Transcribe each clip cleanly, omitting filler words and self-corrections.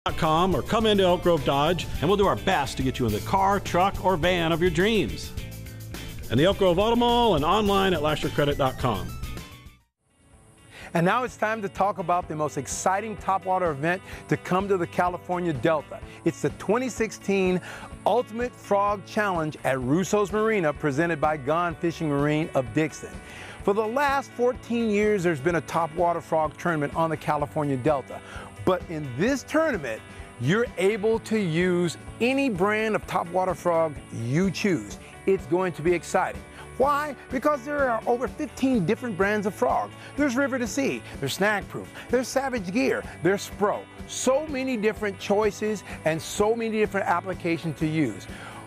Com or come into Elk Grove Dodge and we'll do our best to get you in the car, truck, or van of your dreams. And the Elk Grove Auto Mall and online at LasherCredit.com. And now it's time to talk about the most exciting topwater event to come to the California Delta. It's the 2016 Ultimate Frog Challenge at Russo's Marina, presented by Gone Fishing Marine of Dixon. For the last 14 years, there's been a topwater frog tournament on the California Delta. But in this tournament, you're able to use any brand of topwater frog you choose. It's going to be exciting. Why? Because there are over 15 different brands of frogs. There's River to Sea, there's Snag Proof, there's Savage Gear, there's Spro. So many different choices and so many different applications to use.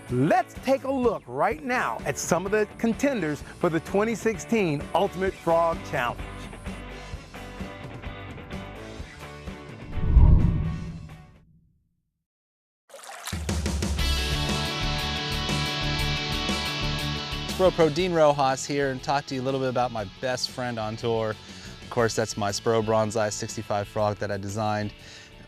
Let's take a look right now at some of the contenders for the 2016 Ultimate Frog Challenge. Spro Pro Dean Rojas here and talk to you a little bit about my best friend on tour. Of course, that's my Spro Bronzeye 65 frog that I designed.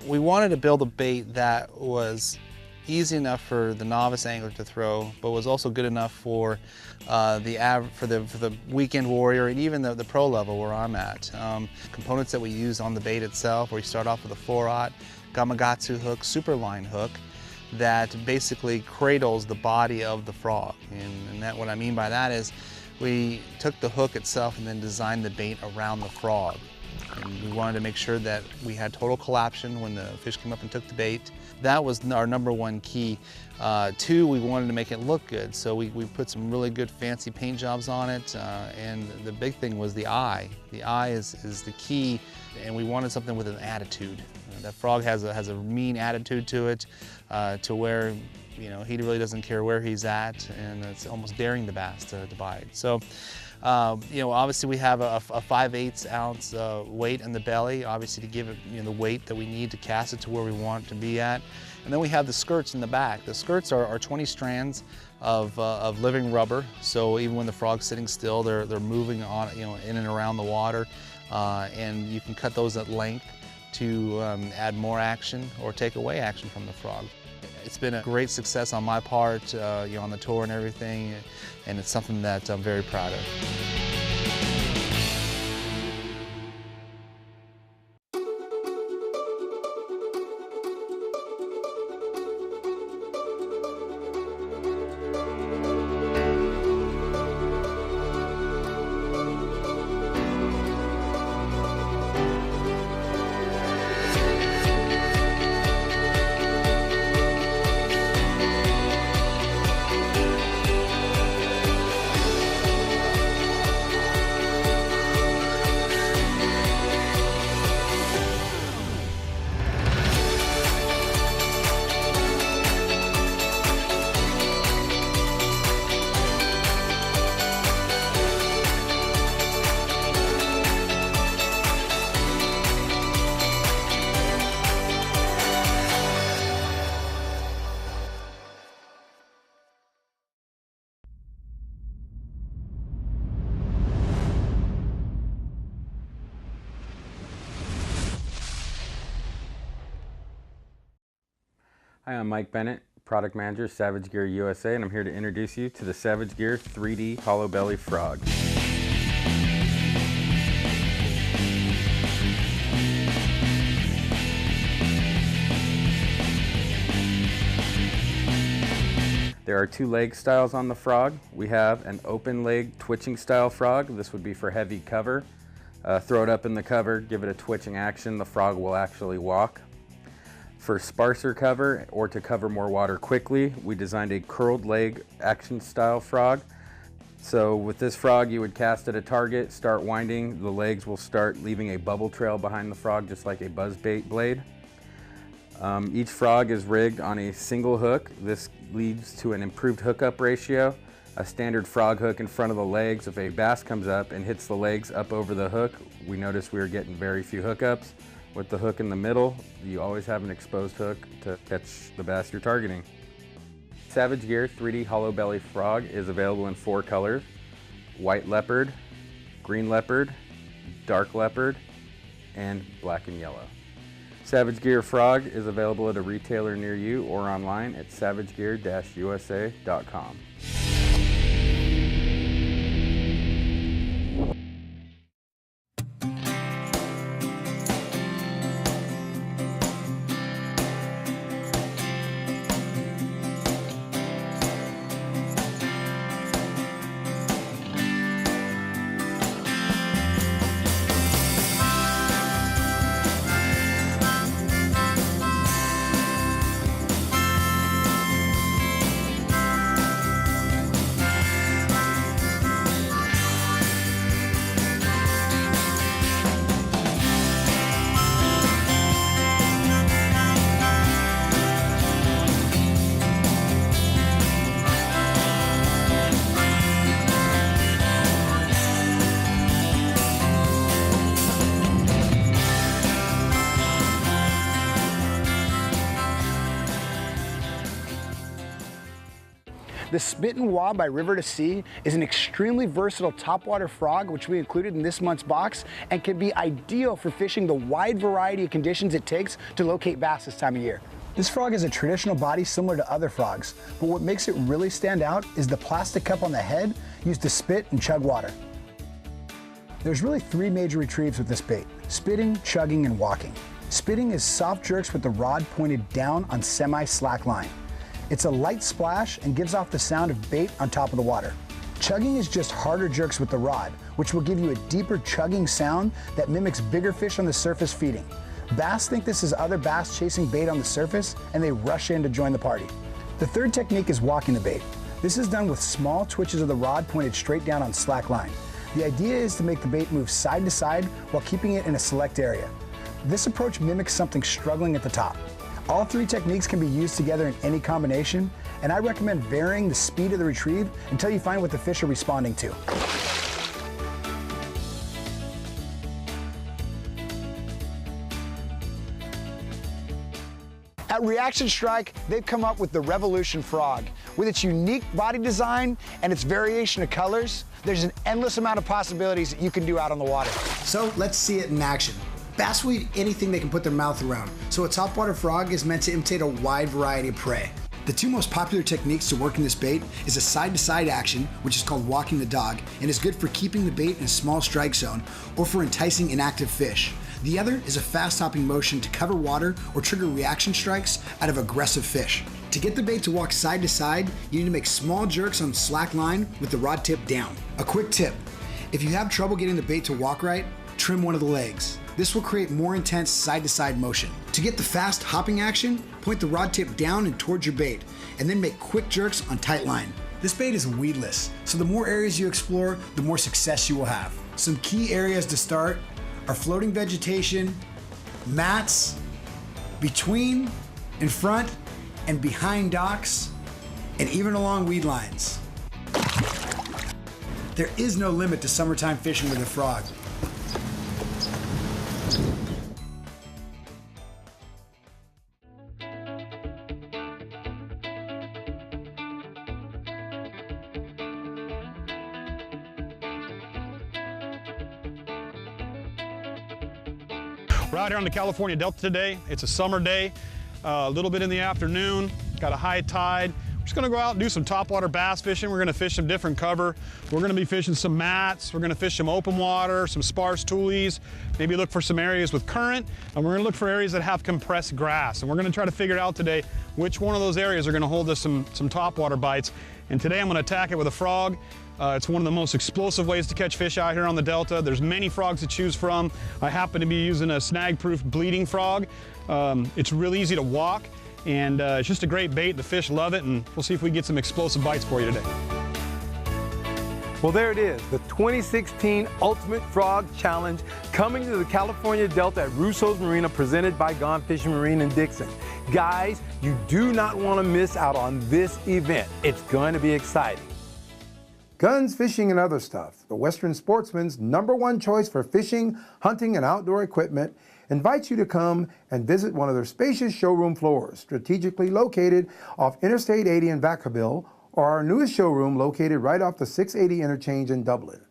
We wanted to build a bait that was easy enough for the novice angler to throw, but was also good enough for the weekend warrior and even the pro level where I'm at. Components that we use on the bait itself, where you start off with a 4/0 Gamakatsu hook, super line hook, that basically cradles the body of the frog. And that, what I mean by that is we took the hook itself and then designed the bait around the frog. And we wanted to make sure that we had total collapsion when the fish came up and took the bait. That was our #1 key. Two, we wanted to make it look good, so we put some really good fancy paint jobs on it, and the big thing was the eye. The eye is the key, and we wanted something with an attitude. That frog has a mean attitude to it, to where, you know, he really doesn't care where he's at, and it's almost daring the bass to bite. So, you know, obviously we have a 5/8 ounce weight in the belly, obviously to give it, you know, the weight that we need to cast it to where we want it to be at. And then we have the skirts in the back. The skirts are 20 strands of living rubber, so even when the frog's sitting still, they're moving on, you know, in and around the water, and you can cut those at length to add more action or take away action from the frog. It's been a great success on my part, you know, on the tour and everything, and it's something that I'm very proud of. Hi, I'm Mike Bennett, Product Manager, Savage Gear USA, and I'm here to introduce you to the Savage Gear 3D Hollow Belly Frog. There are 2 leg styles on the frog. We have an open leg twitching style frog. This would be for heavy cover. Throw it up in the cover, give it a twitching action, the frog will actually walk. For sparser cover or to cover more water quickly, we designed a curled leg action style frog. So with this frog, you would cast at a target, start winding, the legs will start leaving a bubble trail behind the frog, just like a buzzbait blade. Each frog is rigged on a single hook. This leads to an improved hookup ratio. A standard frog hook in front of the legs. If a bass comes up and hits the legs up over the hook, we notice we are getting very few hookups. With the hook in the middle, you always have an exposed hook to catch the bass you're targeting. Savage Gear 3D Hollow Belly Frog is available in 4 colors: white leopard, green leopard, dark leopard, and black and yellow. Savage Gear Frog is available at a retailer near you or online at savagegear-usa.com. The Spit and Wah by River to Sea is an extremely versatile topwater frog, which we included in this month's box, and can be ideal for fishing the wide variety of conditions it takes to locate bass this time of year. This frog has a traditional body similar to other frogs, but what makes it really stand out is the plastic cup on the head used to spit and chug water. There's really three major retrieves with this bait: spitting, chugging, and walking. Spitting is soft jerks with the rod pointed down on semi-slack line. It's a light splash and gives off the sound of bait on top of the water. Chugging is just harder jerks with the rod, which will give you a deeper chugging sound that mimics bigger fish on the surface feeding. Bass think this is other bass chasing bait on the surface, and they rush in to join the party. The third technique is walking the bait. This is done with small twitches of the rod pointed straight down on slack line. The idea is to make the bait move side to side while keeping it in a select area. This approach mimics something struggling at the top. All three techniques can be used together in any combination, and I recommend varying the speed of the retrieve until you find what the fish are responding to. At Reaction Strike, they've come up with the Revolution Frog. With its unique body design and its variation of colors, there's an endless amount of possibilities that you can do out on the water. So let's see it in action. Bass will eat anything they can put their mouth around, so a topwater frog is meant to imitate a wide variety of prey. The two most popular techniques to work in this bait is a side-to-side action, which is called walking the dog, and is good for keeping the bait in a small strike zone or for enticing inactive fish. The other is a fast-hopping motion to cover water or trigger reaction strikes out of aggressive fish. To get the bait to walk side to side, you need to make small jerks on slack line with the rod tip down. A quick tip: if you have trouble getting the bait to walk right, trim one of the legs. This will create more intense side-to-side motion. To get the fast hopping action, point the rod tip down and towards your bait, and then make quick jerks on tight line. This bait is weedless, so the more areas you explore, the more success you will have. Some key areas to start are floating vegetation, mats, between, in front, and behind docks, and even along weed lines. There is no limit to summertime fishing with a frog. We're out here on the California Delta today. It's a summer day, a little bit in the afternoon, got a high tide. We're just gonna go out and do some topwater bass fishing. We're gonna fish some different cover. We're gonna be fishing some mats. We're gonna fish some open water, some sparse toolies, maybe look for some areas with current, and we're gonna look for areas that have compressed grass. And we're gonna try to figure out today which one of those areas are gonna hold us some topwater bites. And today I'm gonna attack it with a frog. It's one of the most explosive ways to catch fish out here on the Delta. There's many frogs to choose from. I happen to be using a snag-proof bleeding frog. It's real easy to walk, and it's just a great bait. The fish love it, and we'll see if we get some explosive bites for you today. Well, there it is, the 2016 Ultimate Frog Challenge coming to the California Delta at Russo's Marina, presented by Gone Fishing Marine in Dixon. Guys, you do not want to miss out on this event. It's going to be exciting. Guns, fishing, and other stuff, the Western Sportsman's #1 choice for fishing, hunting, and outdoor equipment, invites you to come and visit one of their spacious showroom floors, strategically located off Interstate 80 in Vacaville, or our newest showroom located right off the 680 interchange in Dublin.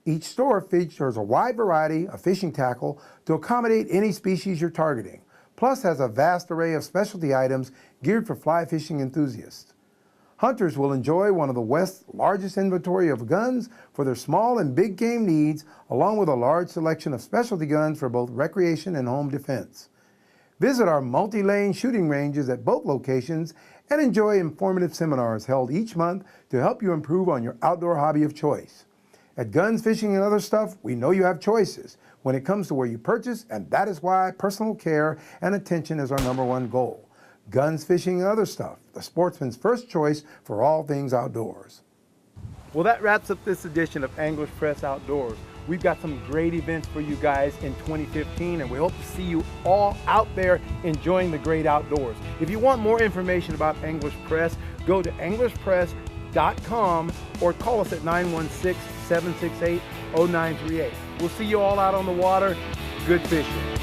Each store features a wide variety of fishing tackle to accommodate any species you're targeting, plus has a vast array of specialty items geared for fly fishing enthusiasts. Hunters will enjoy one of the West's largest inventory of guns for their small and big game needs, along with a large selection of specialty guns for both recreation and home defense. Visit our multi-lane shooting ranges at both locations and enjoy informative seminars held each month to help you improve on your outdoor hobby of choice. At Guns, Fishing, and Other Stuff, we know you have choices when it comes to where you purchase, and that is why personal care and attention is our #1 goal. Guns, Fishing, and Other Stuff, the sportsman's first choice for all things outdoors. Well, that wraps up this edition of Anglers Press Outdoors. We've got some great events for you guys in 2015, and we hope to see you all out there enjoying the great outdoors. If you want more information about Anglers Press, go to anglerspress.com or call us at 916-768-0938. We'll see you all out on the water. Good fishing.